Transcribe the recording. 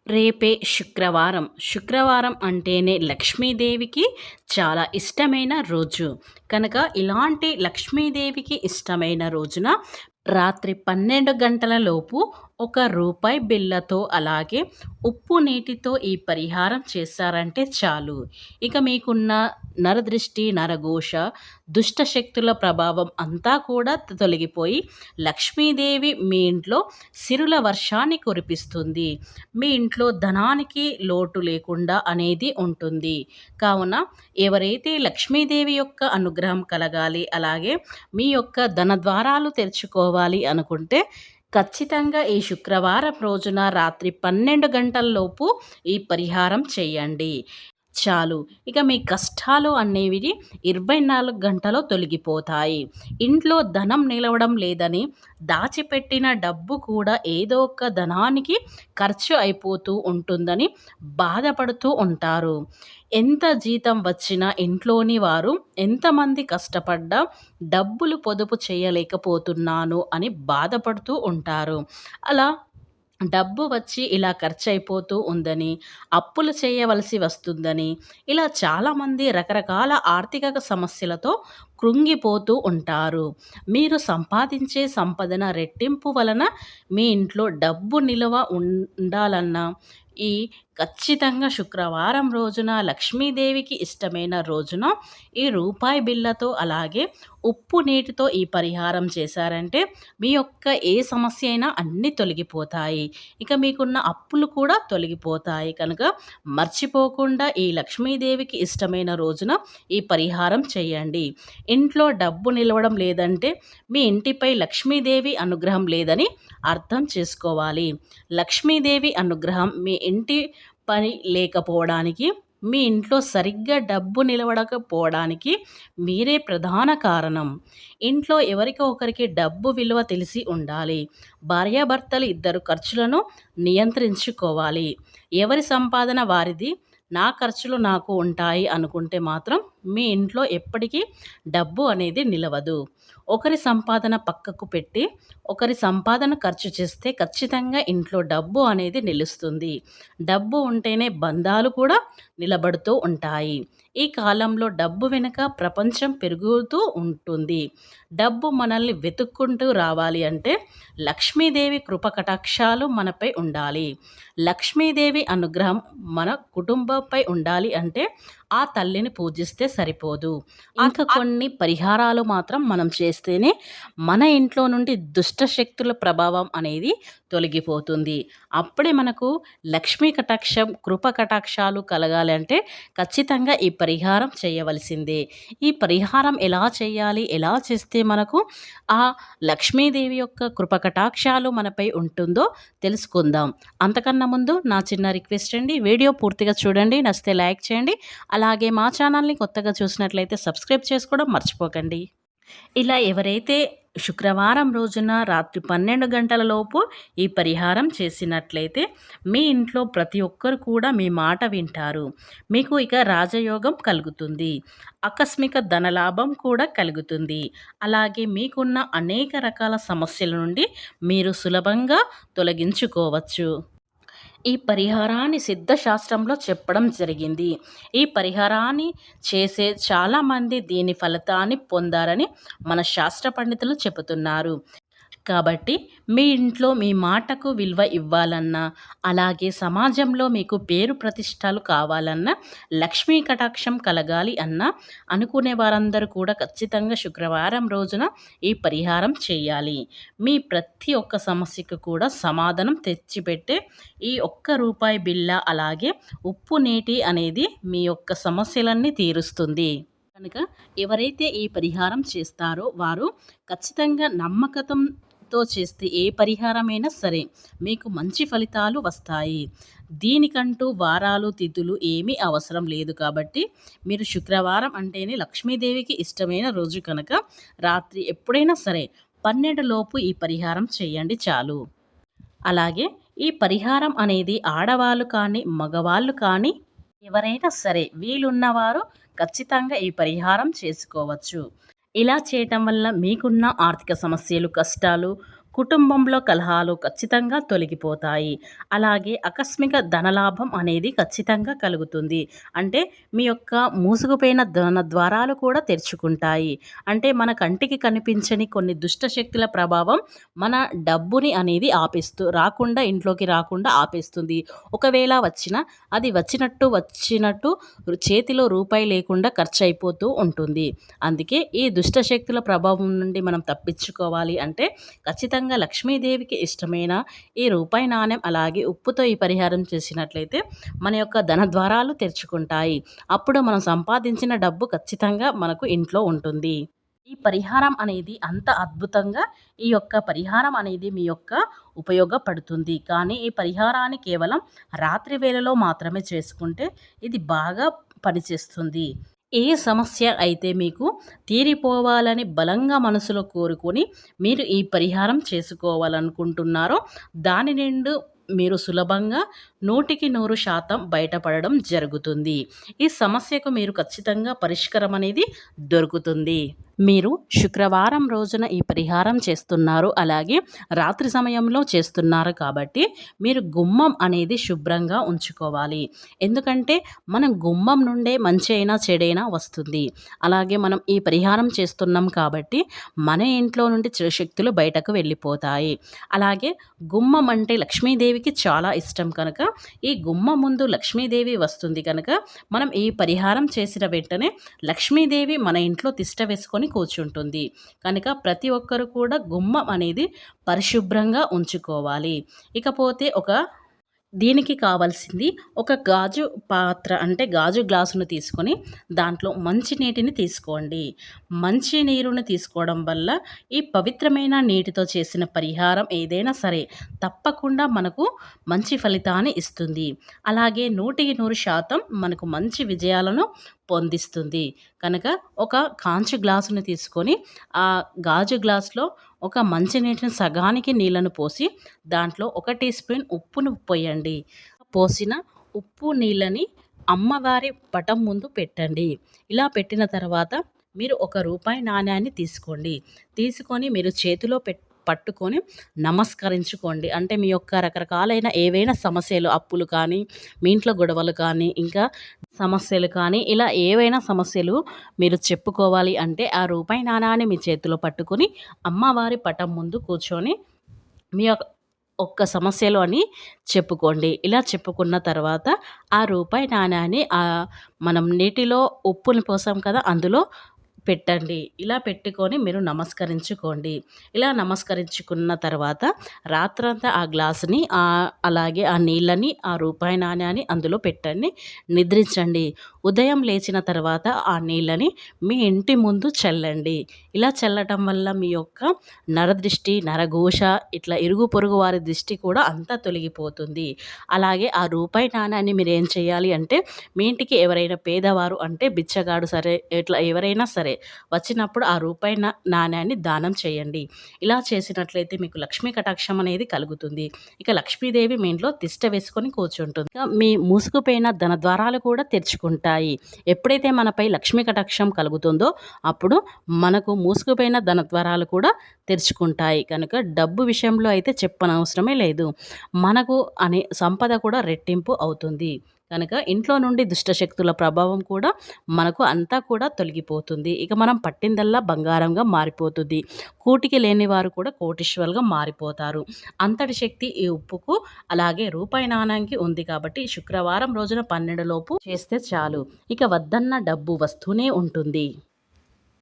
రేపే శుక్రవారం. శుక్రవారం అంటేనే లక్ష్మీదేవికి చాలా ఇష్టమైన రోజు. కనుక ఇలాంటి లక్ష్మీదేవికి ఇష్టమైన రోజున రాత్రి 12 గంటల లోపు ఒక రూపాయి బిళ్ళతో అలాగే ఉప్పు నీటితో ఈ పరిహారం చేశారంటే చాలు. ఇక మీకున్న నరదృష్టి, నరఘోష, దుష్ట శక్తుల ప్రభావం అంతా కూడా తొలగిపోయి లక్ష్మీదేవి మీ ఇంట్లో సిరుల వర్షాన్ని కురిపిస్తుంది. మీ ఇంట్లో ధనానికి లోటు లేకుండా అనేది ఉంటుంది. కావున ఎవరైతే లక్ష్మీదేవి యొక్క అనుగ్రహం కలగాలి, అలాగే మీ యొక్క ధన ద్వారాలు తెరుచుకోవాలి అనుకుంటే ఖచ్చితంగా ఈ శుక్రవారం రోజున రాత్రి 12 గంటల్లోపు ఈ పరిహారం చేయండి. చాలు. ఇక మీ కష్టాలు అనేవి 24 గంటలో తొలగిపోతాయి. ఇంట్లో ధనం నిలవడం లేదని దాచిపెట్టిన డబ్బు కూడా ఏదో ఒక ధనానికి ఖర్చు అయిపోతూ ఉంటుందని బాధపడుతూ ఉంటారు. ఎంత జీతం వచ్చినా ఇంట్లోని వారు ఎంతమంది కష్టపడ్డా డబ్బులు పొదుపు చేయలేకపోతున్నాను అని బాధపడుతూ ఉంటారు. అలా డబ్బు వచ్చి ఇలా ఖర్చయిపోతూ ఉందని, అప్పులు చేయవలసి వస్తుందని, ఇలా చాలామంది రకరకాల ఆర్థిక సమస్యలతో కృంగిపోతూ ఉంటారు. మీరు సంపాదించే సంపదన రెట్టింపు వలన మీ ఇంట్లో డబ్బు నిలువ ఉండాలన్నా ఈ ఖచ్చితంగా శుక్రవారం రోజున లక్ష్మీదేవికి ఇష్టమైన రోజున ఈ రూపాయి బిళ్ళతో అలాగే ఉప్పు నీటితో ఈ పరిహారం చేశారంటే మీ యొక్క ఏ సమస్య అయినా అన్నీ తొలగిపోతాయి. ఇక మీకున్న అప్పులు కూడా తొలగిపోతాయి. కనుక మర్చిపోకుండా ఈ లక్ష్మీదేవికి ఇష్టమైన రోజున ఈ పరిహారం చేయండి. ఇంట్లో డబ్బు నిలవడం లేదంటే మీ ఇంటిపై లక్ష్మీదేవి అనుగ్రహం లేదని అర్థం చేసుకోవాలి. లక్ష్మీదేవి అనుగ్రహం మీ ఇంటి పని లేకపోవడానికి, మీ ఇంట్లో సరిగ్గా డబ్బు నిలవడకపోవడానికి మీరే ప్రధాన కారణం. ఇంట్లో ఎవరికో ఒకరికి డబ్బు విలువ తెలిసి ఉండాలి. భార్యాభర్తలు ఇద్దరు ఖర్చులను నియంత్రించుకోవాలి. ఎవరి సంపాదన వారిది, నా ఖర్చులు నాకు ఉంటాయి అనుకుంటే మాత్రం మీ ఇంట్లో ఎప్పటికీ డబ్బు అనేది నిలవదు. ఒకరి సంపాదన పక్కకు పెట్టి ఒకరి సంపాదన ఖర్చు చేస్తే ఖచ్చితంగా ఇంట్లో డబ్బు అనేది నిలుస్తుంది. డబ్బు ఉంటేనే బంధాలు కూడా నిలబడుతూ ఉంటాయి. ఈ కాలంలో డబ్బు వెనుక ప్రపంచం పెరుగుతూ ఉంటుంది. డబ్బు మనల్ని వెతుక్కుంటూ రావాలి అంటే లక్ష్మీదేవి కృప కటాక్షాలు మనపై ఉండాలి. లక్ష్మీదేవి అనుగ్రహం మన కుటుంబంపై ఉండాలి అంటే ఆ తల్లిని పూజిస్తే సరిపోదు. ఇంకా కొన్ని పరిహారాలు మాత్రం మనం చేస్తేనే మన ఇంట్లో నుండి దుష్ట శక్తుల ప్రభావం అనేది తొలగిపోతుంది. అప్పుడే మనకు లక్ష్మీ కటాక్షం, కృప కటాక్షాలు కలగాలి అంటే ఖచ్చితంగా ఈ పరిహారం చేయవలసిందే. ఈ పరిహారం ఎలా చేయాలి, ఎలా చేస్తే మనకు ఆ లక్ష్మీదేవి యొక్క కృప కటాక్షాలు మనపై ఉంటుందో తెలుసుకుందాం. అంతకన్నా ముందు నా చిన్న రిక్వెస్ట్ అండి, వీడియో పూర్తిగా చూడండి, నచ్చితే లైక్ చేయండి, అలాగే మా ఛానల్ని కొత్తగా చూసినట్లయితే సబ్స్క్రైబ్ చేసుకోవడం మర్చిపోకండి. ఇలా ఎవరైతే శుక్రవారం రోజున రాత్రి 12 గంటల లోపు ఈ పరిహారం చేసినట్లయితే మీ ఇంట్లో ప్రతి ఒక్కరు కూడా మీ మాట వింటారు. మీకు ఇక రాజయోగం కలుగుతుంది. ఆకస్మిక ధనలాభం కూడా కలుగుతుంది. అలాగే మీకున్న అనేక రకాల సమస్యల నుండి మీరు సులభంగా తొలగించుకోవచ్చు. ఈ పరిహారాన్ని సిద్ధశాస్త్రంలో చెప్పడం జరిగింది. ఈ పరిహారాన్ని చేసే చాలామంది దీని ఫలితాన్ని పొందారని మన శాస్త్ర పండితులు చెబుతున్నారు. కాబట్టి మీ ఇంట్లో మీ మాటకు విలువ ఇవ్వాలన్నా, అలాగే సమాజంలో మీకు పేరు ప్రతిష్టలు కావాలన్నా, లక్ష్మీ కటాక్షం కలగాలి అన్నా అనుకునే వారందరూ కూడా ఖచ్చితంగా శుక్రవారం రోజున ఈ పరిహారం చేయాలి. మీ ప్రతి ఒక్క సమస్యకు కూడా సమాధానం తెచ్చిపెట్టే ఈ ఒక్క రూపాయి బిళ్ళ అలాగే ఉప్పు నీటి అనేది మీ యొక్క సమస్యలన్నీ తీరుస్తుంది. కనుక ఎవరైతే ఈ పరిహారం చేస్తారో వారు ఖచ్చితంగా నమ్మకంతో చేస్తే ఏ పరిహారమైనా సరే మీకు మంచి ఫలితాలు వస్తాయి. దీనికంటూ వారాలు, తిథులు ఏమీ అవసరం లేదు. కాబట్టి మీరు శుక్రవారం అంటేనే లక్ష్మీదేవికి ఇష్టమైన రోజు కనుక రాత్రి ఎప్పుడైనా సరే 12 లోపు ఈ పరిహారం చేయండి చాలు. అలాగే ఈ పరిహారం అనేది ఆడవాళ్ళు కానీ, మగవాళ్ళు కానీ ఎవరైనా సరే వీలున్నవారు ఖచ్చితంగా ఈ పరిహారం చేసుకోవచ్చు. ఇలా చేయటం వల్ల మీకున్న ఆర్థిక సమస్యలు, కష్టాలు కుటుంబంలో కలహాలు ఖచ్చితంగా తొలగిపోతాయి. అలాగే ఆకస్మిక ధనలాభం అనేది ఖచ్చితంగా కలుగుతుంది. అంటే మీ యొక్క మూసుకుపోయిన ధన ద్వారాలు కూడా తెరుచుకుంటాయి. అంటే మన కంటికి కనిపించని కొన్ని దుష్ట శక్తుల ప్రభావం మన డబ్బుని అనేది రాకుండా ఇంట్లోకి రాకుండా ఆపేస్తుంది. ఒకవేళ వచ్చినా అది వచ్చినట్టు చేతిలో రూపాయి లేకుండా ఖర్చయిపోతూ ఉంటుంది. అందుకే ఈ దుష్ట శక్తుల ప్రభావం నుండి మనం తప్పించుకోవాలి అంటే ఖచ్చితంగా లక్ష్మీదేవికి ఇష్టమైన ఈ రూపాయి నాణెం అలాగే ఉప్పుతో ఈ పరిహారం చేసినట్లయితే మన యొక్క ధన ద్వారాలు తెరుచుకుంటాయి. అప్పుడు మనం సంపాదించిన డబ్బు ఖచ్చితంగా మనకు ఇంట్లో ఉంటుంది. ఈ పరిహారం అనేది అంత అద్భుతంగా ఈ యొక్క పరిహారం అనేది మీ యొక్క ఉపయోగపడుతుంది. కానీ ఈ పరిహారాన్ని కేవలం రాత్రి వేళలో మాత్రమే చేసుకుంటే ఇది బాగా పనిచేస్తుంది. ఏ సమస్య అయితే మీకు తీరిపోవాలని బలంగా మనసులో కోరుకొని మీరు ఈ పరిహారం చేసుకోవాలనుకుంటున్నారో దాని నిండు మీరు సులభంగా 100% బయటపడడం జరుగుతుంది. ఈ సమస్యకు మీరు ఖచ్చితంగా పరిష్కారం అనేది దొరుకుతుంది. మీరు శుక్రవారం రోజున ఈ పరిహారం చేస్తున్నారు. అలాగే రాత్రి సమయంలో చేస్తున్నారు కాబట్టి మీరు గుమ్మం అనేది శుభ్రంగా ఉంచుకోవాలి. ఎందుకంటే మనం గుమ్మం నుండే మంచి అయినా చెడైనా వస్తుంది. అలాగే మనం ఈ పరిహారం చేస్తున్నాం కాబట్టి మన ఇంట్లో నుండి చెడు శక్తులు బయటకు వెళ్ళిపోతాయి. అలాగే గుమ్మం అంటే లక్ష్మీదేవికి చాలా ఇష్టం కనుక ఈ గుమ్మం ముందు లక్ష్మీదేవి వస్తుంది కనుక మనం ఈ పరిహారం చేసిన వెంటనే లక్ష్మీదేవి మన ఇంట్లో తిష్ట వేసుకొని కూర్చుంటుంది. కనుక ప్రతి ఒక్కరు కూడా గుమ్మం అనేది పరిశుభ్రంగా ఉంచుకోవాలి. ఇకపోతే దీనికి కావాల్సింది ఒక గాజు పాత్ర అంటే గాజు గ్లాసును తీసుకొని దాంట్లో మంచి నీటిని తీసుకోండి. మంచి నీరుని తీసుకోవడం వల్ల ఈ పవిత్రమైన నీటితో చేసిన పరిహారం ఏదైనా సరే తప్పకుండా మనకు మంచి ఫలితాన్ని ఇస్తుంది. అలాగే 100% మనకు మంచి విజయాలను పొందిస్తుంది. కనుక ఒక కాంచు గ్లాసుని తీసుకొని ఆ గాజు గ్లాసులో ఒక మంచినీటిని సగానికి నీళ్ళను పోసి దాంట్లో 1 టీ స్పూన్ ఉప్పును పోయండి. పోసిన ఉప్పు నీళ్ళని అమ్మవారి పటం ముందు పెట్టండి. ఇలా పెట్టిన తర్వాత మీరు ఒక రూపాయి నాణ్యాన్ని తీసుకోండి. తీసుకొని మీరు చేతిలో పట్టుకొని నమస్కరించుకోండి. అంటే మీ యొక్క రకరకాలైన ఏవైనా సమస్యలు అప్పులు కానీ మీ ఇంట్లో గొడవలు కానీ ఇంకా సమస్యలు కానీ ఇలా ఏవైనా సమస్యలు మీరు చెప్పుకోవాలి అంటే ఆ రూపాయి నాణాన్ని మీ చేతిలో పట్టుకొని అమ్మవారి పటం ముందు కూర్చొని మీ ఒక్క సమస్యలు అని చెప్పుకోండి. ఇలా చెప్పుకున్న తర్వాత ఆ రూపాయి నాణాన్ని మనం నీటిలో ఉప్పుని పోసాం కదా అందులో పెట్టండి. ఇలా పెట్టుకొని మీరు నమస్కరించుకోండి. ఇలా నమస్కరించుకున్న తర్వాత రాత్రంతా ఆ గ్లాసుని అలాగే ఆ నీళ్ళని ఆ రూపాయి నాణ్యాన్ని అందులో పెట్టండి. నిద్రించండి. ఉదయం లేచిన తర్వాత ఆ నీళ్ళని మీ ఇంటి ముందు చల్లండి. ఇలా చల్లటం వల్ల మీ యొక్క నరదృష్టి నరఘోష ఇట్లా ఇరుగు పొరుగు వారి దృష్టి కూడా అంతా తొలగిపోతుంది. అలాగే ఆ రూపాయి నాణ్యాన్ని మీరు ఏం చేయాలి అంటే మీ ఇంటికి ఎవరైనా పేదవారు అంటే బిచ్చగాడు సరే ఇట్లా ఎవరైనా సరే వచ్చినప్పుడు ఆ రూపాయి నాణ్యాన్ని దానం చేయండి. ఇలా చేసినట్లయితే మీకు లక్ష్మీ కటాక్షం అనేది కలుగుతుంది. ఇక లక్ష్మీదేవి మీ ఇంట్లో తిష్ట వేసుకొని కూర్చుంటుంది. ఇక మీ మూసుకుపోయిన ధన ద్వారాలు కూడా తెరుచుకుంటాయి. ఎప్పుడైతే మనపై లక్ష్మీ కటాక్షం కలుగుతుందో అప్పుడు మనకు మూసుకుపోయిన ధన ద్వారాలు కూడా తెరుచుకుంటాయి. కనుక డబ్బు విషయంలో అయితే చెప్పనవసరమే లేదు. మనకు సంపద కూడా రెట్టింపు అవుతుంది. కనుక ఇంట్లో నుండి దుష్టశక్తుల ప్రభావం కూడా మనకు అంతా కూడా తొలగిపోతుంది. ఇక మనం పట్టిందల్లా బంగారంగా మారిపోతుంది. కూటికి లేని వారు కూడా కోటీశ్వరులుగా మారిపోతారు. అంతటి శక్తి ఈ ఉప్పుకు అలాగే రూపాయి నాణానికి ఉంది కాబట్టి శుక్రవారం రోజున 12 లోపు చేస్తే చాలు. ఇక వద్దన్న డబ్బు వస్తూనే ఉంటుంది.